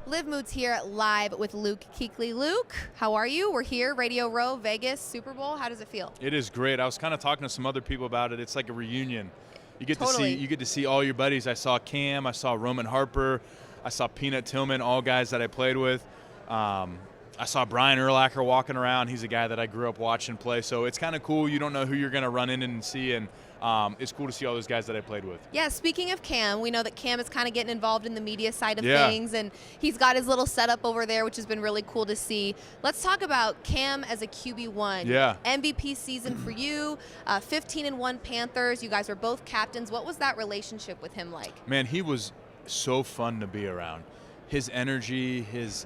Liv Moods here live with Luke Kuechly. Luke, how are you? We're here, Radio Row, Vegas, Super Bowl. How does it feel? It is great. I was kind of talking to some other people about it. It's like a reunion. You get Totally. to see all your buddies. I saw Cam, I saw Roman Harper, I saw Peanut Tillman, all guys that I played with. I saw Brian Urlacher walking around. He's a guy that I grew up watching play. So it's kind of cool. You don't know who you're going to run in and see, and it's cool to see all those guys that I played with. Yeah, speaking of Cam, we know that Cam is kind of getting involved in the media side of things, and he's got his little setup over there, which has been really cool to see. Let's talk about Cam as a QB1. Yeah. MVP season for you, 15-1 Panthers. You guys were both captains. What was that relationship with him like? Man, he was so fun to be around. His energy, his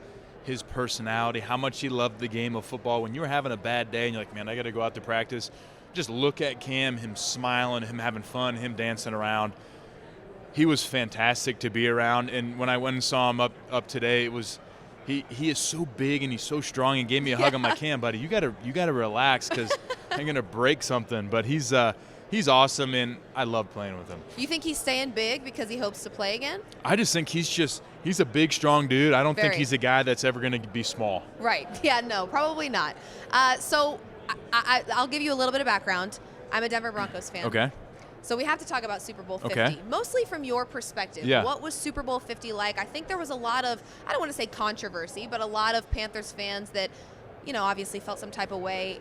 personality, how much he loved the game of football. When you were having a bad day and you're like, man, I got to go out to practice, just look at Cam, him smiling, him having fun, him dancing around. He was fantastic to be around. And when I went and saw him up today, it was he is so big and he's so strong, and gave me a hug. I'm like, Cam, buddy, you gotta relax because I'm gonna break something. But he's awesome, and I love playing with him. You think he's staying big because he hopes to play again? I just think he's a big, strong dude. I don't think Very. he's a guy that's ever going to be small. Right. Yeah, no, probably not. So I'll give you a little bit of background. I'm a Denver Broncos fan. Okay. So we have to talk about Super Bowl 50. Okay. Mostly from your perspective. Yeah. What was Super Bowl 50 like? I think there was a lot of, I don't want to say controversy, but a lot of Panthers fans that, you know, obviously felt some type of way.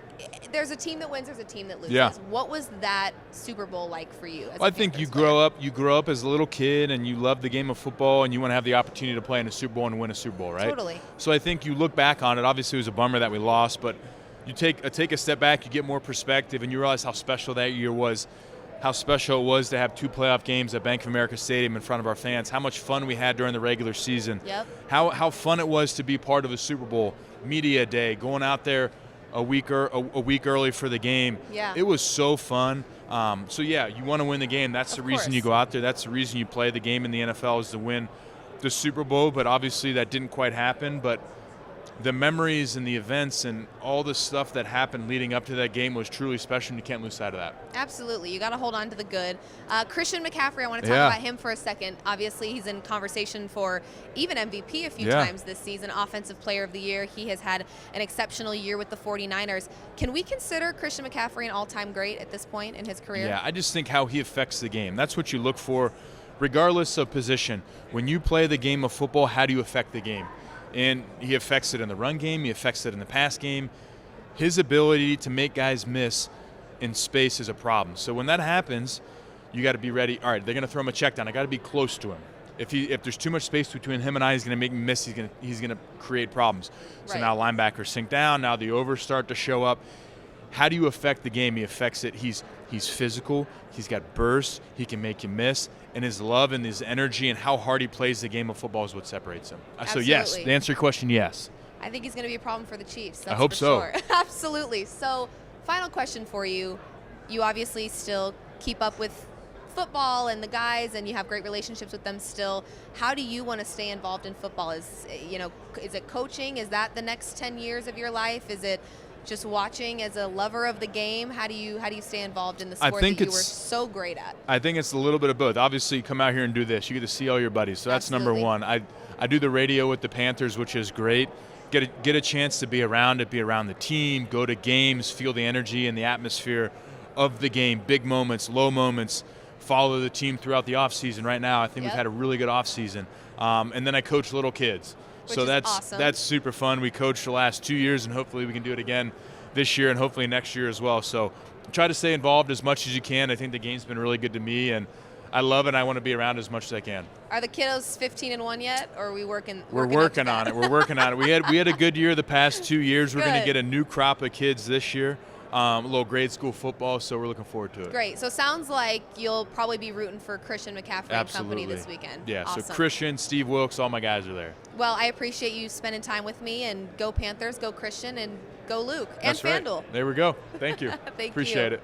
There's a team that wins, there's a team that loses. Yeah. What was that Super Bowl like for you? Well, I think you grow up as a little kid and you love the game of football and you want to have the opportunity to play in a Super Bowl and win a Super Bowl, right? Totally. So I think you look back on it. Obviously, it was a bummer that we lost, but you take a step back, you get more perspective, and you realize how special that year was, how special it was to have 2 playoff games at Bank of America Stadium in front of our fans, how much fun we had during the regular season, Yep. how fun it was to be part of a Super Bowl media day, going out there a week early for the game. Yeah. It was so fun. So yeah, you want to win the game. That's the reason you go out there. That's the reason you play the game in the NFL, is to win the Super Bowl. But obviously that didn't quite happen. But the memories and the events and all the stuff that happened leading up to that game was truly special, and you can't lose sight of that. Absolutely. You got to hold on to the good. Christian McCaffrey, I want to talk about him for a second. Obviously, he's in conversation for even MVP a few times this season, Offensive Player of the Year. He has had an exceptional year with the 49ers. Can we consider Christian McCaffrey an all-time great at this point in his career? Yeah, I just think how he affects the game. That's what you look for, regardless of position. When you play the game of football, how do you affect the game? And he affects it in the run game. He affects it in the pass game. His ability to make guys miss in space is a problem. So when that happens, you got to be ready. All right, they're going to throw him a check down. I got to be close to him. If there's too much space between him and I, he's going to make me miss. He's going to create problems. So now linebackers sink down. Now the overs start to show up. How do you affect the game? He affects it. He's physical. He's got bursts. He can make you miss. And his love and his energy and how hard he plays the game of football is what separates him. Absolutely. So yes, to answer your question, yes. I think he's going to be a problem for the Chiefs. That's I hope for so. Sure. Absolutely. So, final question for you. You obviously still keep up with football and the guys, and you have great relationships with them still. How do you want to stay involved in football? Is it coaching? Is that the next 10 years of your life? Is it just watching as a lover of the game? How do you stay involved in the sport that you were so great at? I think it's a little bit of both. Obviously, you come out here and do this. You get to see all your buddies. So that's number one. I do the radio with the Panthers, which is great. Get a chance to be around it, be around the team, go to games, feel the energy and the atmosphere of the game, big moments, low moments, follow the team throughout the offseason. Right now, I think we've had a really good offseason. And then I coach little kids. So that's super fun. We coached the last 2 years, and hopefully we can do it again this year and hopefully next year as well. So try to stay involved as much as you can. I think the game's been really good to me, and I love it. I want to be around as much as I can. Are the kiddos 15-1 yet, or are we working? We're working on it. We're working on it. We had a good year the past 2 years. We're going to get a new crop of kids this year. A little grade school football, so we're looking forward to it. Great. So sounds like you'll probably be rooting for Christian McCaffrey and company this weekend. Yeah, awesome. So Christian, Steve Wilkes, all my guys are there. Well, I appreciate you spending time with me, and go Panthers, go Christian, and go Luke, and That's right. FanDuel. There we go. Thank you. Thank Appreciate you. it.